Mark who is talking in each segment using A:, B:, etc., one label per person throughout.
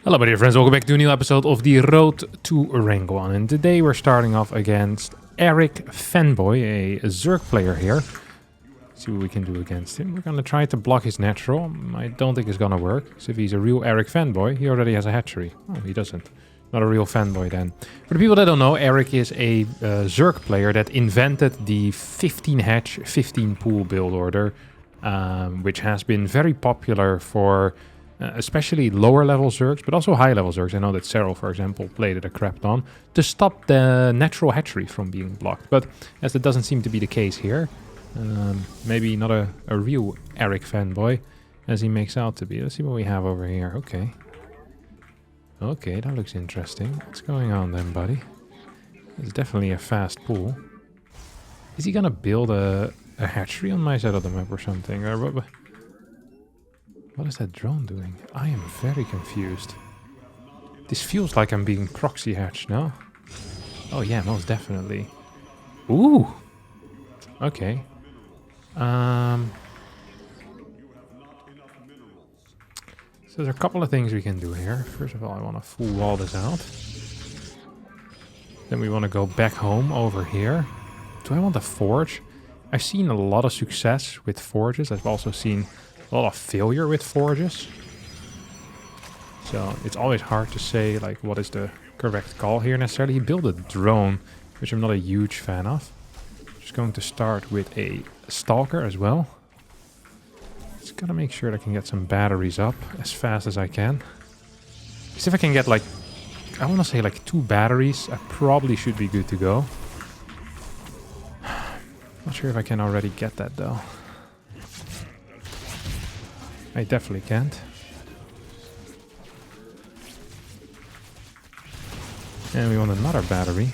A: Hello my dear friends, welcome back to a new episode of the Road to Rank 1. And today we're starting off against Eric Fanboy, a Zerg player here. See what we can do against him. We're gonna try to block his natural. I don't think it's gonna work. So if he's a real Eric Fanboy, he already has a hatchery. Oh, he doesn't. Not a real fanboy then. For the people that don't know, Eric is a Zerg player that invented the 15 hatch, 15 pool build order, which has been very popular for especially lower level Zergs, but also high level Zergs. I know that Cyril, for example, played it a crap ton to stop the natural hatchery from being blocked. But as that doesn't seem to be the case here, maybe not a real Eric Fanboy as he makes out to be. Let's see what we have over here. Okay. Okay, that looks interesting. What's going on then, buddy? It's definitely a fast pool. Is he gonna build a hatchery on my side of the map or something? Or what is that drone doing? I am very confused. This feels like I'm being proxy hatched, no? Oh yeah, most definitely. Ooh! Okay. So there's a couple of things we can do here. First of all, I want to full wall this out. Then we want to go back home over here. Do I want a forge? I've seen a lot of success with forges. I've also seen a lot of failure with forges. So it's always hard to say like what is the correct call here necessarily. He built a drone, which I'm not a huge fan of. Just going to start with a stalker as well. Just gotta make sure that I can get some batteries up as fast as I can. Because if I can get like, I want to say like 2 batteries, I probably should be good to go. Not sure if I can already get that though. I definitely can't. And we want another battery.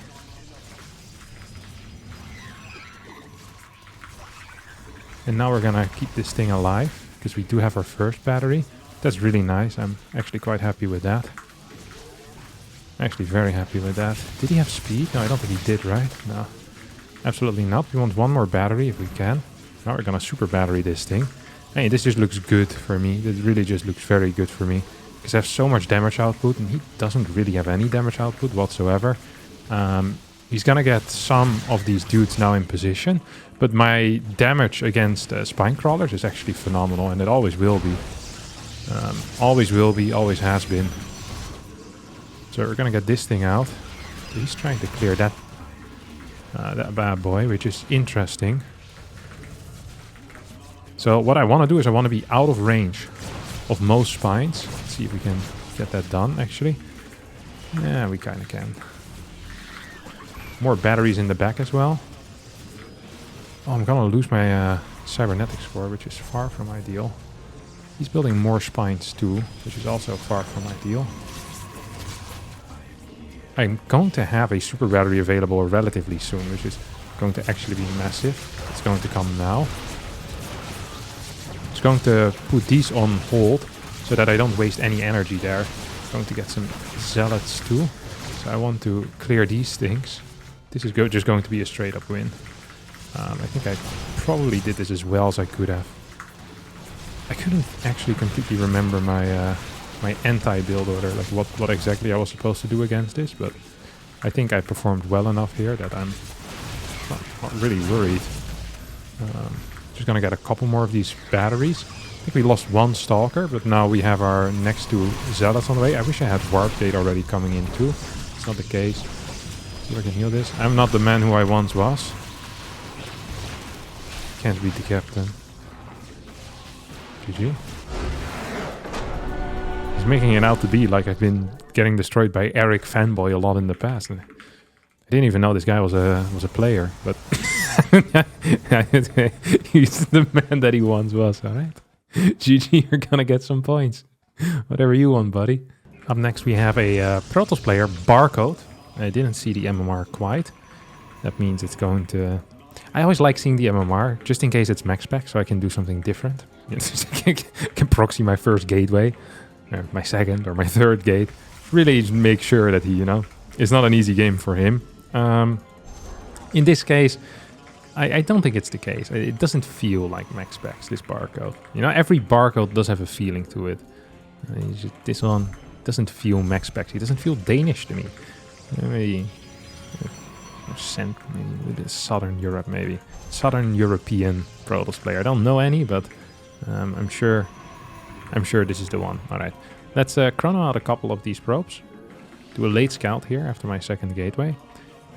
A: And now we're gonna keep this thing alive, because we do have our first battery. That's really nice. I'm actually quite happy with that. Actually very happy with that. Did he have speed? No, I don't think he did, right? No. Absolutely not. We want one more battery if we can. Now we're gonna super battery this thing. Hey, this just looks good for me. It really just looks very good for me. Because I have so much damage output, and he doesn't really have any damage output whatsoever. He's gonna get some of these dudes now in position, but my damage against SpineCrawlers is actually phenomenal, and it always will be. Always has been. So we're gonna get this thing out. So he's trying to clear that bad boy, which is interesting. So what I want to do is I want to be out of range of most spines. Let's see if we can get that done, actually. Yeah, we kind of can. More batteries in the back as well. Oh, I'm gonna lose my cybernetic score, which is far from ideal. He's building more spines too, which is also far from ideal. I'm going to have a super battery available relatively soon, which is going to actually be massive. It's going to come now. I'm going to put these on hold so that I don't waste any energy there. I'm going to get some zealots too. So I want to clear these things. This is just going to be a straight up win. I think I probably did this as well as I could have. I couldn't actually completely remember my my anti-build order, like what exactly I was supposed to do against this, but I think I performed well enough here that I'm not really worried. Just gonna get a couple more of these batteries. I think we lost one stalker, but now we have our next 2 zealots on the way. I wish I had warp gate already coming in too. It's not the case. See if I can heal this. I'm not the man who I once was. Can't beat the captain. GG. He's making it out to be like I've been getting destroyed by Eric Fanboy a lot in the past. I didn't even know this guy was a player, but he's the man that he once was, alright? GG, you're gonna get some points. Whatever you want, buddy. Up next we have a Protoss player, Barcode. I didn't see the MMR quite. That means it's going to... I always like seeing the MMR, just in case it's max spec, so I can do something different. I can proxy my first gateway, or my second, or my third gate. Really make sure that he, you know, it's not an easy game for him. In this case, I don't think it's the case. It doesn't feel like max specs, this barcode. You know, every barcode does have a feeling to it. This one doesn't feel max specs. He doesn't feel Danish to me. Maybe maybe Southern Europe, maybe Southern European Protoss player. I don't know any, but I'm sure this is the one. All right, let's chrono out a couple of these probes. Do a late scout here after my second gateway.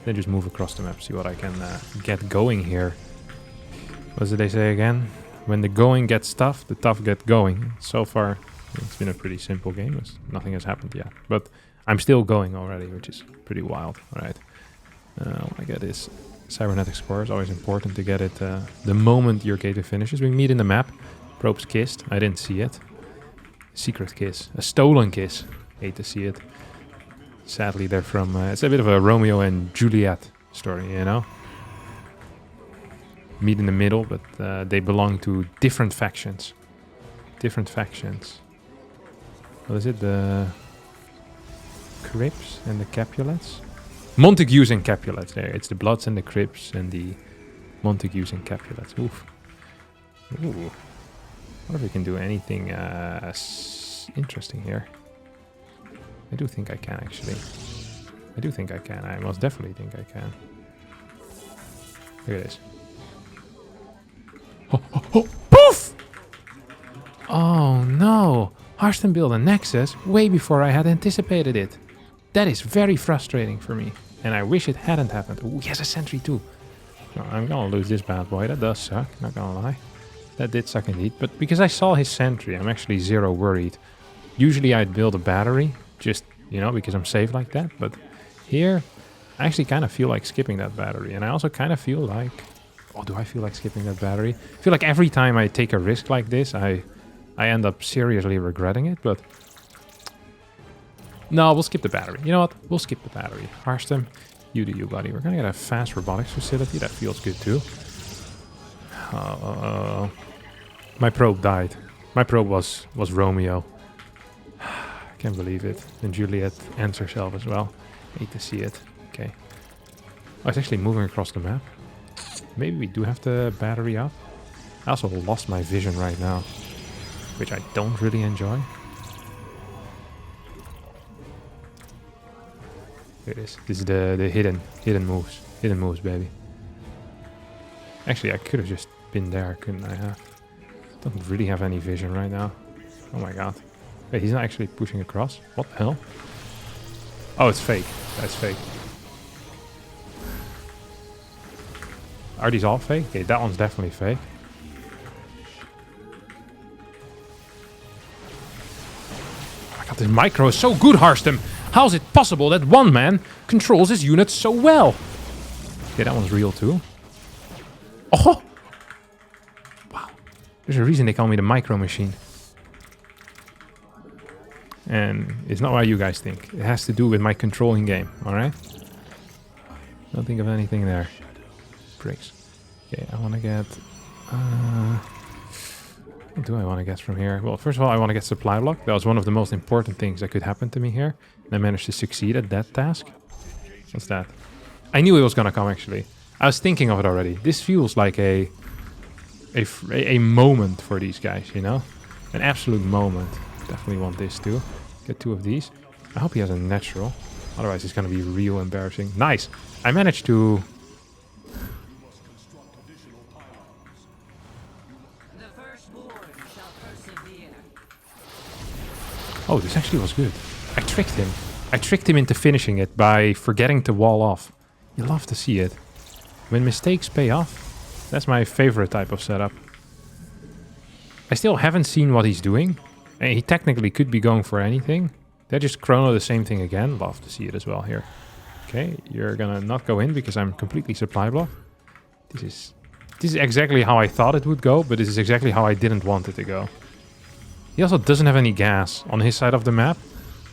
A: Then just move across the map, see what I can get going here. What did they say again? When the going gets tough, the tough get going. So far, it's been a pretty simple game. Nothing has happened yet. But I'm still going already, which is pretty wild. All right. I get this cybernetic score. It's always important to get it the moment your gateway finishes. We meet in the map. Probes kissed. I didn't see it. Secret kiss. A stolen kiss. Hate to see it. Sadly, they're from... it's a bit of a Romeo and Juliet story, you know? Meet in the middle, but they belong to different factions. Different factions. What is it? The Crips and the Capulets? Montagues and Capulets. There, it's the Bloods and the Crips and the Montagues and Capulets. Oof. Ooh. What if we can do anything interesting here? I do think I can, actually. I do think I can. I most definitely think I can. Here it is. Oh, poof! Oh no! Harstem built a Nexus way before I had anticipated it. That is very frustrating for me. And I wish it hadn't happened. Oh, he has a sentry too. No, I'm gonna lose this bad boy. That does suck, not gonna lie. That did suck indeed. But because I saw his sentry, I'm actually zero worried. Usually I'd build a battery, just, you know, because I'm safe like that. But here, I actually kind of feel like skipping that battery. And I also kind of feel like... Oh, do I feel like skipping that battery? I feel like every time I take a risk like this, I end up seriously regretting it, but... No, we'll skip the battery. You know what? We'll skip the battery. Harstem, you do you, buddy. We're gonna get a fast robotics facility. That feels good, too. My probe died. My probe was Romeo. I can't believe it. And Juliet ends herself as well. Hate to see it. Okay. Oh, it's actually moving across the map. Maybe we do have the battery up. I also lost my vision right now, which I don't really enjoy. Here it is. This is the hidden moves. Hidden moves, baby. Actually, I could have just been there, couldn't I have? Don't really have any vision right now. Oh my god. Wait, he's not actually pushing across. What the hell? Oh, it's fake. That's fake. Are these all fake? Okay, that one's definitely fake. Oh my god, this micro is so good, Harstem! How is it possible that one man controls his units so well? Okay, that one's real too. Oh! Wow. There's a reason they call me the micro machine. And it's not what you guys think. It has to do with my controlling game, alright? Don't think of anything there. Bricks. Okay, I want to get... what do I want to get from here? Well, first of all, I want to get supply block. That was one of the most important things that could happen to me here. And I managed to succeed at that task. What's that? I knew it was going to come, actually. I was thinking of it already. This feels like a moment for these guys, you know? An absolute moment. Definitely want this too. Get 2 of these. I hope he has a natural. Otherwise, it's going to be real embarrassing. Nice! I managed to... Oh, this actually was good. I tricked him. I tricked him into finishing it by forgetting to wall off. You love to see it. When mistakes pay off, that's my favorite type of setup. I still haven't seen what he's doing. And he technically could be going for anything. They just chrono the same thing again. Love to see it as well here. Okay, you're gonna not go in because I'm completely supply blocked. This is exactly how I thought it would go, but this is exactly how I didn't want it to go. He also doesn't have any gas on his side of the map,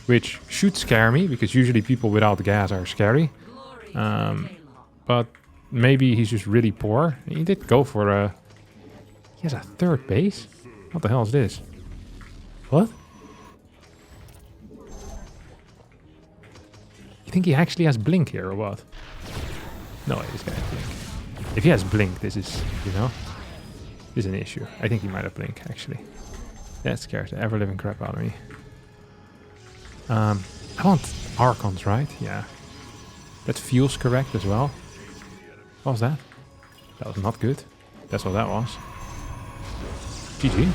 A: which should scare me, because usually people without gas are scary. But maybe he's just really poor. He did go for a... He has a 3rd base? What the hell is this? What? You think he actually has blink here or what? No way, this guy has blink. If he has blink, this is, you know, this is an issue. I think he might have blink, actually. That scares the ever-living crap out of me. I want Archons, right? Yeah. That feels correct as well. What was that? That was not good. That's what that was. GG.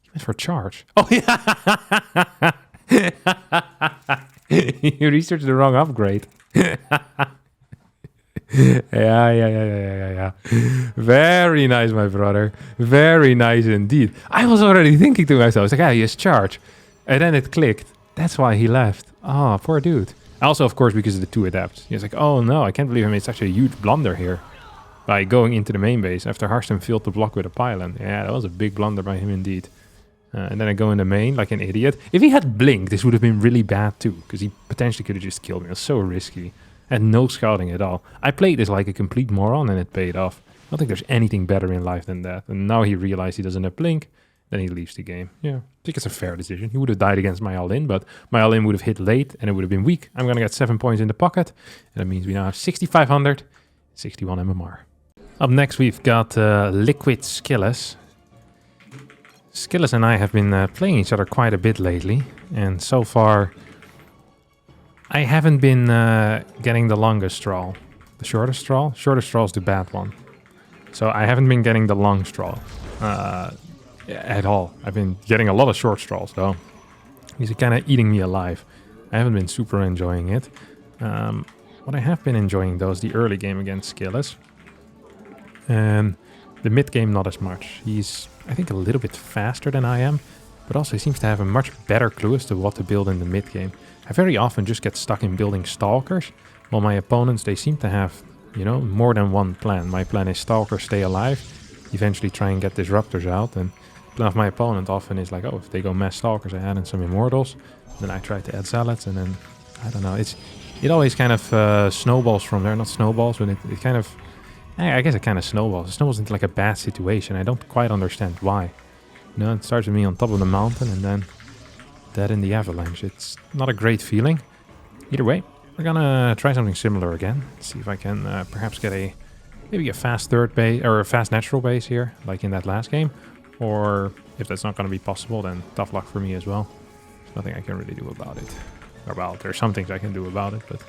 A: He went for charge. Oh, yeah! You researched the wrong upgrade. Yeah. Very nice, my brother. Very nice indeed. I was already thinking to myself, I was like, yeah, he has charge. And then it clicked. That's why he left. Oh, poor dude. Also, of course, because of the 2 adapts. He's like, oh no, I can't believe I made such a huge blunder here. By going into the main base after Harstem failed to block with a pylon. Yeah, that was a big blunder by him indeed. And then I go in the main like an idiot. If he had Blink, this would have been really bad too. Because he potentially could have just killed me. It was so risky. And no scouting at all. I played this like a complete moron and it paid off. I don't think there's anything better in life than that. And now he realized he doesn't have Blink. Then he leaves the game. Yeah, I think it's a fair decision. He would have died against my all-in, but my all-in would have hit late and it would have been weak. I'm going to get 7 points in the pocket. And that means we now have 6,500, 61 MMR. Up next, we've got Liquid Skillus. Skillus and I have been playing each other quite a bit lately. And so far, I haven't been getting the longest straw. The shortest straw? Shortest straw is the bad one. So I haven't been getting the long straw at all. I've been getting a lot of short straws though. He's kind of eating me alive. I haven't been super enjoying it. What I have been enjoying though is the early game against Skillus. And the mid game not as much. He's, I think, a little bit faster than I am. But also he seems to have a much better clue as to what to build in the mid game. I very often just get stuck in building Stalkers, while my opponents, they seem to have, you know, more than one plan. My plan is Stalkers stay alive, eventually try and get Disruptors out, and the plan of my opponent often is like, oh, if they go mass Stalkers, I add in some Immortals, then I try to add Zealots, and then, I don't know, it always kind of snowballs from there, not snowballs, but it kind of, I guess it kind of snowballs. It snowballs into like a bad situation. I don't quite understand why. You know, it starts with me on top of the mountain, and then dead in the avalanche. It's not a great feeling. Either way, we're gonna try something similar again. See if I can perhaps get maybe a fast third base or a fast natural base here, like in that last game. Or if that's not gonna be possible, then tough luck for me as well. There's nothing I can really do about it. Or well, there's some things I can do about it, but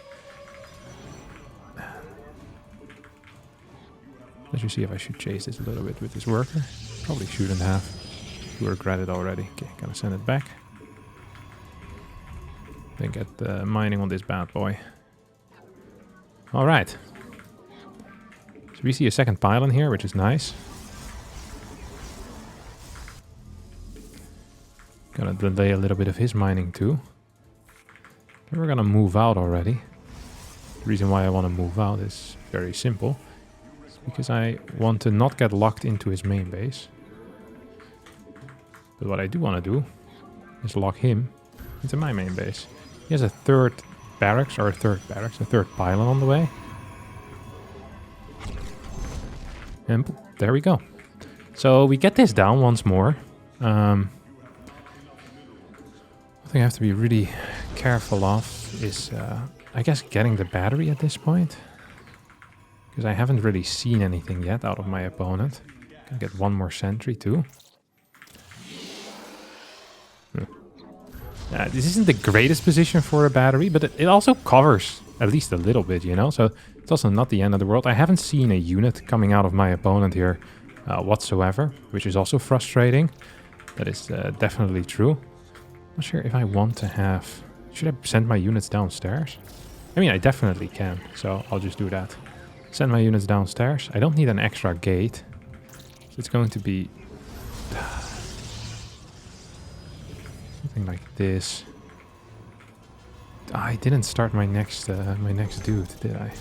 A: let's just see if I should chase this a little bit with this worker. Probably shouldn't have. You regret it already. Okay, gonna send it back. Then get the mining on this bad boy. Alright. So we see a second pylon here, which is nice. Gonna delay a little bit of his mining too. Then we're gonna move out already. The reason why I want to move out is very simple. It's because I want to not get locked into his main base. But what I do want to do is lock him into my main base. He has a third barracks, a third pylon on the way. And boop, there we go. So we get this down once more. One thing I have to be really careful of is, I guess, getting the battery at this point. Because I haven't really seen anything yet out of my opponent. Can get one more sentry too. This isn't the greatest position for a battery, but it also covers at least a little bit, you know? So it's also not the end of the world. I haven't seen a unit coming out of my opponent here whatsoever, which is also frustrating. That is definitely true. Not sure if I want to have... Should I send my units downstairs? I mean, I definitely can, so I'll just do that. Send my units downstairs. I don't need an extra gate. So it's going to be... something like this. I didn't start my next dude, did I?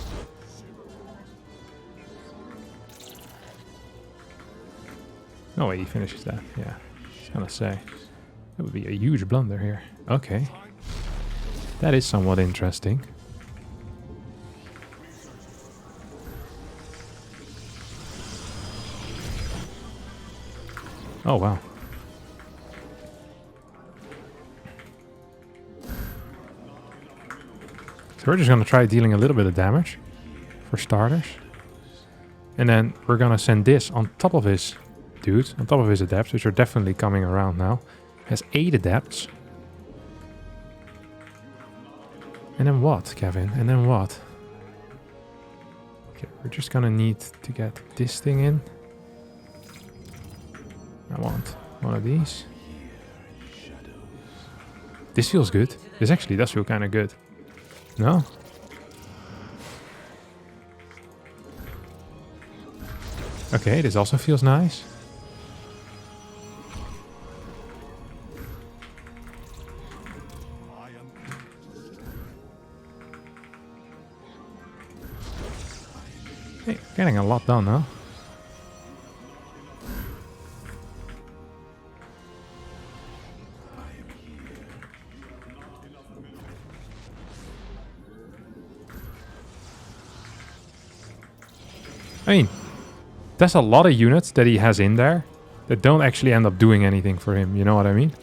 A: No way he finishes that. Yeah, I was gonna say that would be a huge blunder here. Okay, that is somewhat interesting. Oh wow. So we're just going to try dealing a little bit of damage for starters. And then we're going to send this on top of his dude. On top of his adepts, which are definitely coming around now. Has 8 adepts. And then what, Kevin? And then what? Okay, we're just gonna need to get this thing in. I want one of these. This feels good. This actually does feel kind of good. No? Okay, this also feels nice. Hey, getting a lot done, huh? I mean, there's a lot of units that he has in there that don't actually end up doing anything for him, you know what I mean?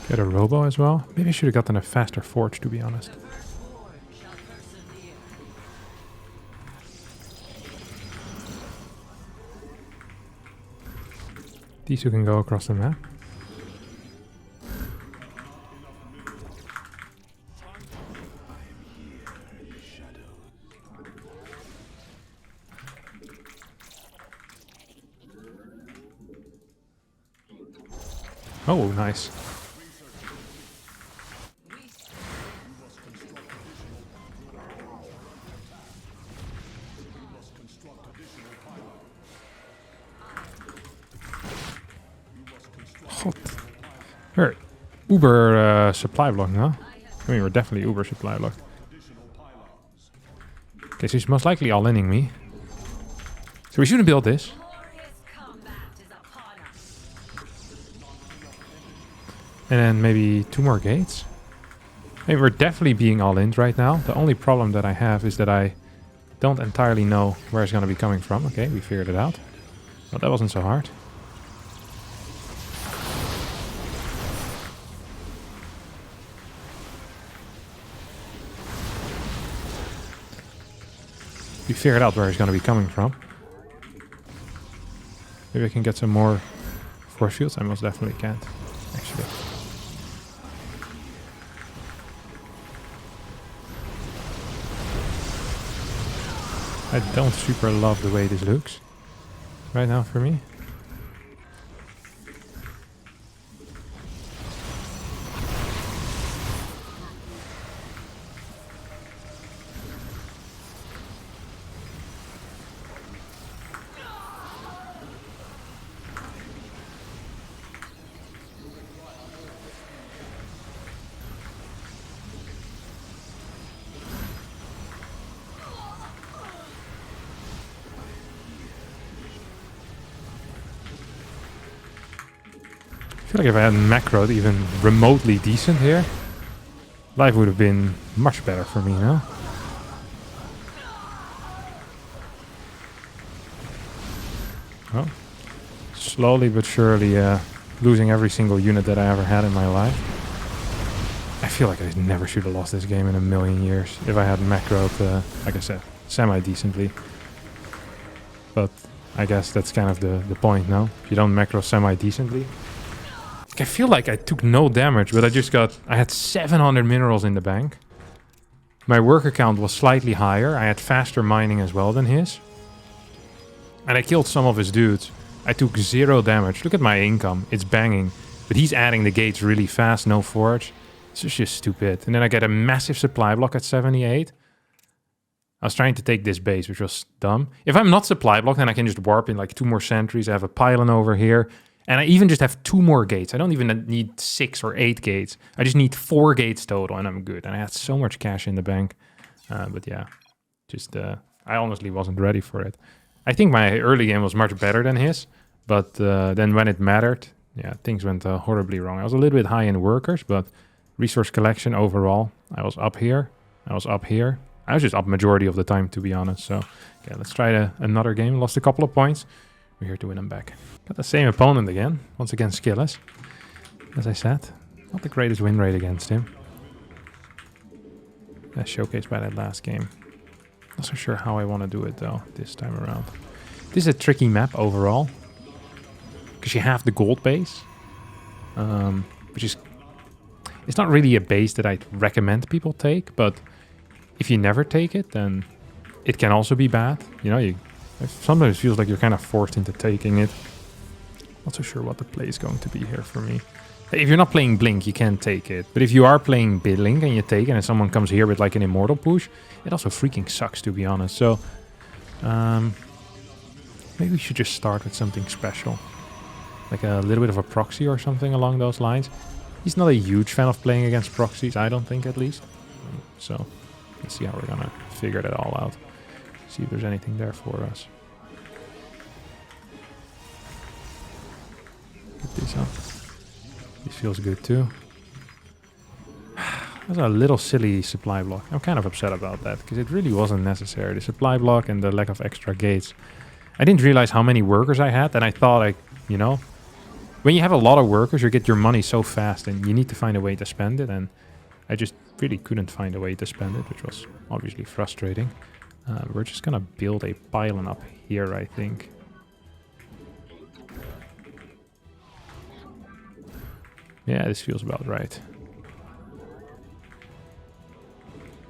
A: Get a robo as well. Maybe I should have gotten a faster forge, to be honest. These two can go across the map. Oh, nice. God. We're uber supply block now. I mean, we're definitely uber supply block. Okay, so he's most likely all-inning me. So we shouldn't build this. And then maybe 2 more gates. I mean, we're definitely being all-in right now. The only problem that I have is that I don't entirely know where it's going to be coming from. Okay, we figured it out. Well, that wasn't so hard. We figured out where it's going to be coming from. Maybe I can get some more force fields. I most definitely can't, actually. I don't super love the way this looks right now for me. I feel like if I had macroed even remotely decent here, life would have been much better for me now. Well, slowly but surely losing every single unit that I ever had in my life. I feel like I never should have lost this game in a million years if I had macroed, like I said, semi-decently. But I guess that's kind of the point now. If you don't macro semi-decently. I feel like I took no damage, but I had 700 minerals in the bank. My worker count was slightly higher. I had faster mining as well than his. And I killed some of his dudes. I took 0 damage. Look at my income. It's banging. But he's adding the gates really fast, no forge. This is just stupid. And then I get a massive supply block at 78. I was trying to take this base, which was dumb. If I'm not supply blocked, then I can just warp in like 2 more sentries. I have a pylon over here. And I even just have 2 more gates. I don't even need 6 or 8 gates. I just need 4 gates total and I'm good. And I had so much cash in the bank. But yeah, just I honestly wasn't ready for it. I think my early game was much better than his. But then when it mattered, yeah, things went horribly wrong. I was a little bit high in workers, but resource collection overall, I was up here. I was up here. I was just up majority of the time, to be honest. So yeah, let's try another game. Lost a couple of points. We're here to win them back. Got the same opponent again. Once again, Skillus. As I said. Not the greatest win rate against him. As showcased by that last game. Not so sure how I want to do it though, this time around. This is a tricky map overall. Because you have the gold base. Which is... It's not really a base that I'd recommend people take, but if you never take it, then it can also be bad. You know, it sometimes feels like you're kind of forced into taking it. Not so sure what the play is going to be here for me. If you're not playing Blink, you can't take it. But if you are playing Blink and you take it and someone comes here with like an Immortal push, it also freaking sucks, to be honest. So, maybe we should just start with something special. Like a little bit of a proxy or something along those lines. He's not a huge fan of playing against proxies, I don't think, at least. So, let's see how we're gonna figure that all out. See if there's anything there for us. Get this up. This feels good too. That's a little silly supply block. I'm kind of upset about that, because it really wasn't necessary. The supply block and the lack of extra gates. I didn't realize how many workers I had, and I thought, you know, when you have a lot of workers, you get your money so fast, and you need to find a way to spend it, and I just really couldn't find a way to spend it, which was obviously frustrating. We're just gonna build a pylon up here, I think. Yeah, this feels about right.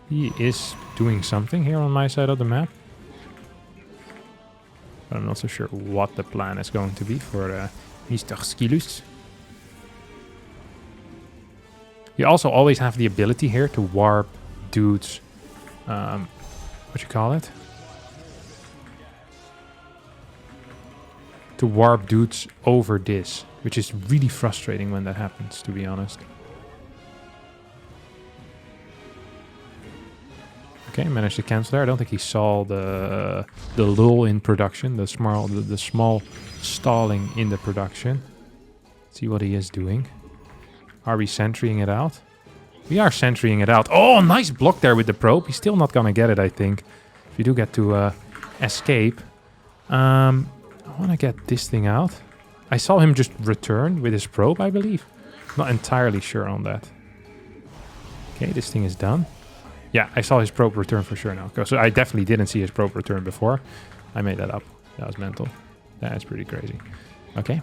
A: He is doing something here on my side of the map. But I'm not so sure what the plan is going to be for Mr. Skillus. You also always have the ability here to warp dudes. What you call it? To warp dudes over this. Which is really frustrating when that happens, to be honest. Okay, managed to cancel there. I don't think he saw the lull in production, the small stalling in the production. Let's see what he is doing. Are we sentrying it out? We are sentrying it out. Oh, nice block there with the probe. He's still not gonna get it, I think. If you do get to escape. I want to get this thing out. I saw him just return with his probe, I believe. Not entirely sure on that. Okay, this thing is done. Yeah, I saw his probe return for sure now. So I definitely didn't see his probe return before. I made that up. That was mental. That's pretty crazy. Okay.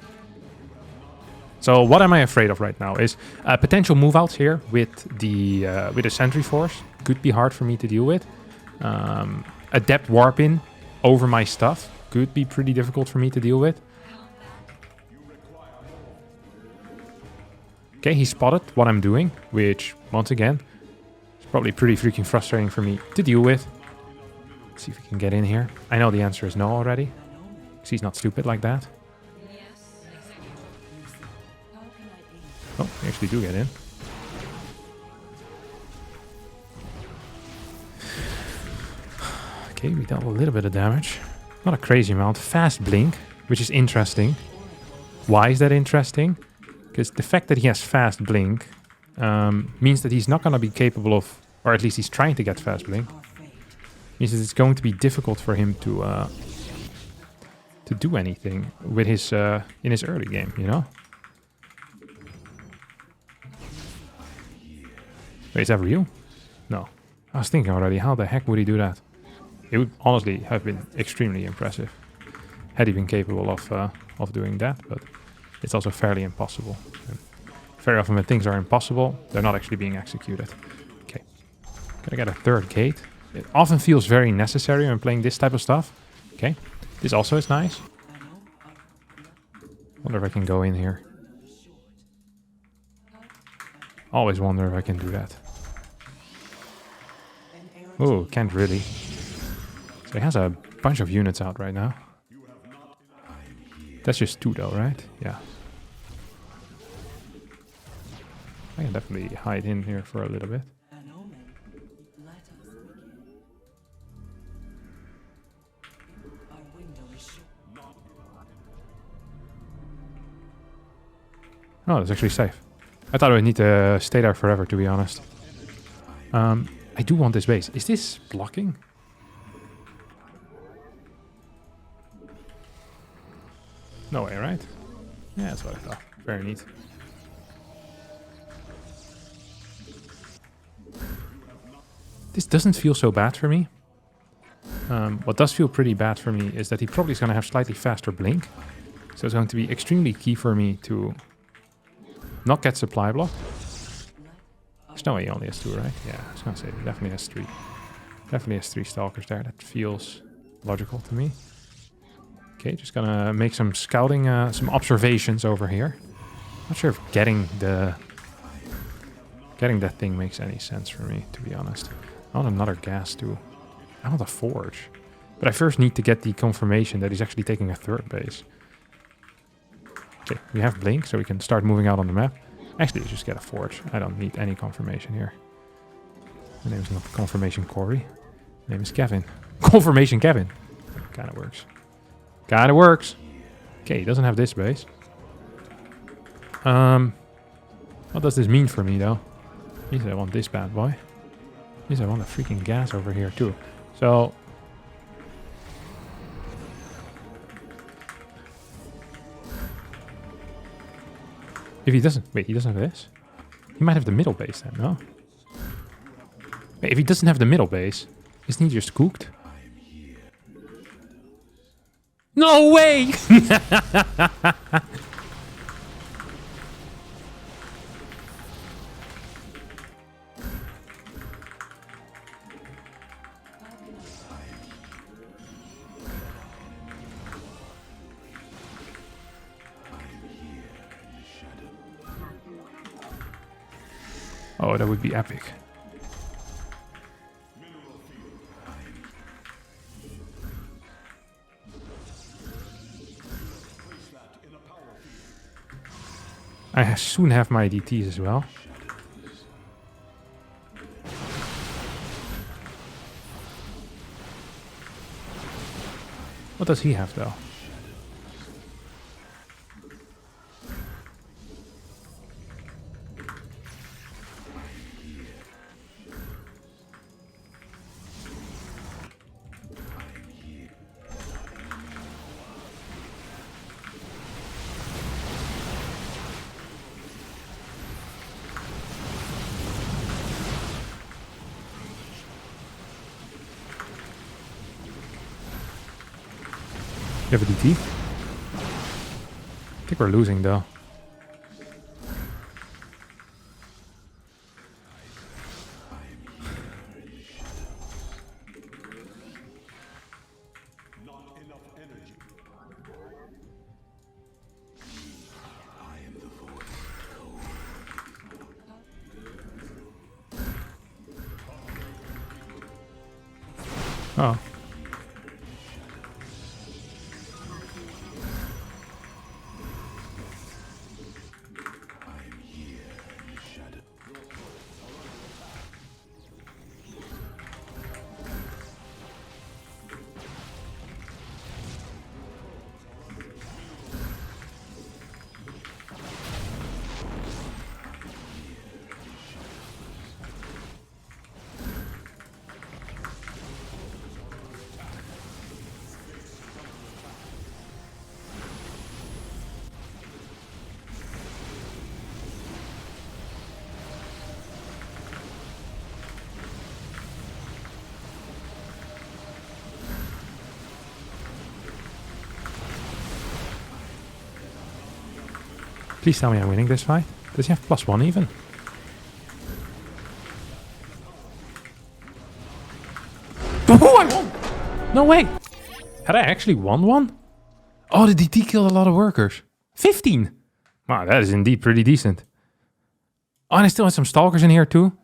A: So what am I afraid of right now is potential move outs here with the sentry force. Could be hard for me to deal with. Adept warp in over my stuff. Could be pretty difficult for me to deal with. Okay, he spotted what I'm doing, which, once again, is probably pretty freaking frustrating for me to deal with. Let's see if we can get in here. I know the answer is no already, because he's not stupid like that. Oh, we actually do get in. Okay, we dealt a little bit of damage. Not a crazy amount. Fast blink, which is interesting. Why is that interesting? Because the fact that he has fast blink means that he's not going to be capable of, or at least he's trying to get fast blink. Means that it's going to be difficult for him to do anything with his in his early game, you know. Wait, is that real? No. I was thinking already, how the heck would he do that? It would honestly have been extremely impressive had he been capable of doing that, but it's also fairly impossible. And very often when things are impossible, they're not actually being executed. Okay. Gotta get a third gate. It often feels very necessary when playing this type of stuff. Okay. This also is nice. Wonder if I can go in here. Always wonder if I can do that. Oh, can't really. So he has a bunch of units out right now. That's just 2 though, right? Yeah. I can definitely hide in here for a little bit. Oh, that's actually safe. I thought I would need to stay there forever, to be honest. I do want this base. Is this blocking? No way, right? Yeah, that's what I thought. Very neat. This doesn't feel so bad for me. What does feel pretty bad for me is that he probably is going to have slightly faster blink. So it's going to be extremely key for me to not get supply blocked. There's no way he only has 2, right? Yeah, I was going to say he definitely has 3. Definitely has 3 stalkers there. That feels logical to me. Okay, just gonna make some scouting, some observations over here. Not sure if getting that thing makes any sense for me, to be honest. I want another gas too. I want a forge. But I first need to get the confirmation that he's actually taking a 3rd base. Okay, we have blink, so we can start moving out on the map. Actually, let's just get a forge. I don't need any confirmation here. My name is not confirmation Corey. My name is Kevin. Confirmation Kevin. Kinda works. Kinda works. Okay, he doesn't have this base. What does this mean for me, though? Means I want this bad boy. Means I want a freaking gas over here, too. So... if he doesn't... wait, he doesn't have this? He might have the middle base then, no? Wait, if he doesn't have the middle base, isn't he just cooked? No way! Oh, that would be epic. I soon have my DTs as well. What does he have though? You have a DT? I think we're losing though. Oh. Please tell me I'm winning this fight. Does he have +1 even? Oh, I won! No way! Had I actually won one? Oh, the DT killed a lot of workers. 15! Wow, that is indeed pretty decent. Oh, and I still had some stalkers in here too.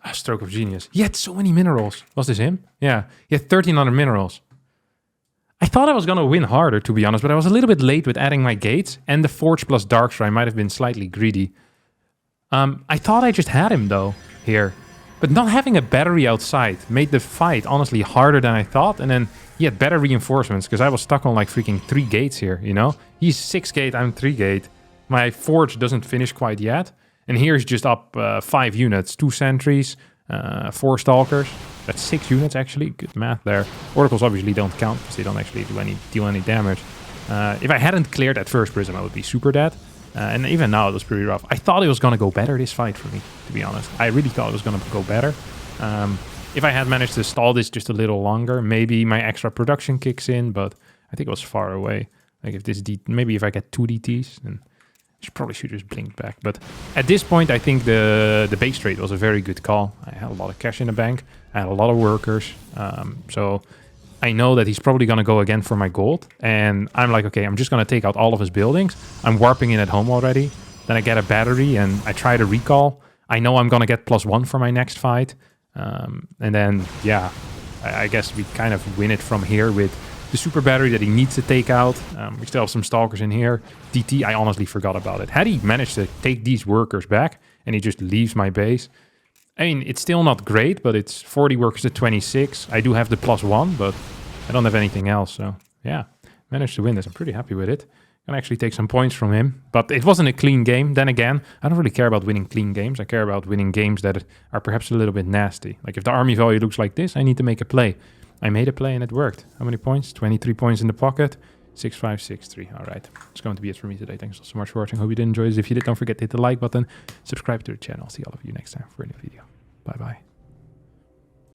A: Ah, stroke of genius. He had so many minerals. Was this him? Yeah, he had 1300 minerals. I thought I was going to win harder, to be honest, but I was a little bit late with adding my gates, and the Forge plus Darkstrike might have been slightly greedy. I thought I just had him, though, here. But not having a battery outside made the fight, honestly, harder than I thought, and then he had better reinforcements, because I was stuck on, like, freaking 3 gates here, you know? He's 6 gate, I'm 3 gate. My Forge doesn't finish quite yet, and here's just up 5 units, 2 sentries, 4 stalkers. That's 6 units actually. Good math there. Oracles obviously don't count because they don't actually deal any damage. If I hadn't cleared that first prism, I would be super dead. And even now it was pretty rough. I thought it was going to go better this fight for me, to be honest. I really thought it was going to go better. If I had managed to stall this just a little longer, maybe my extra production kicks in, but I think it was far away. Like if this maybe if I get 2 DTs, then I probably should just blink back. But at this point, I think the base trade was a very good call. I had a lot of cash in the bank. I had a lot of workers. So I know that he's probably going to go again for my gold. And I'm like, okay, I'm just going to take out all of his buildings. I'm warping in at home already. Then I get a battery and I try to recall. I know I'm going to get +1 for my next fight. And then, yeah, I guess we kind of win it from here with the super battery that he needs to take out. We still have some stalkers in here. DT, I honestly forgot about it. Had he managed to take these workers back and he just leaves my base, I mean, it's still not great, but it's 40 workers to 26. I do have the +1, but I don't have anything else. So, yeah, managed to win this. I'm pretty happy with it. Can actually take some points from him. But it wasn't a clean game. Then again, I don't really care about winning clean games. I care about winning games that are perhaps a little bit nasty. Like if the army value looks like this, I need to make a play. I made a play and it worked. How many points? 23 points in the pocket. 6, 5, 6, 3. All right. It's going to be it for me today. Thanks so much for watching. Hope you did enjoy this. If you did, don't forget to hit the like button. Subscribe to the channel. See all of you next time for a new video. Bye-bye.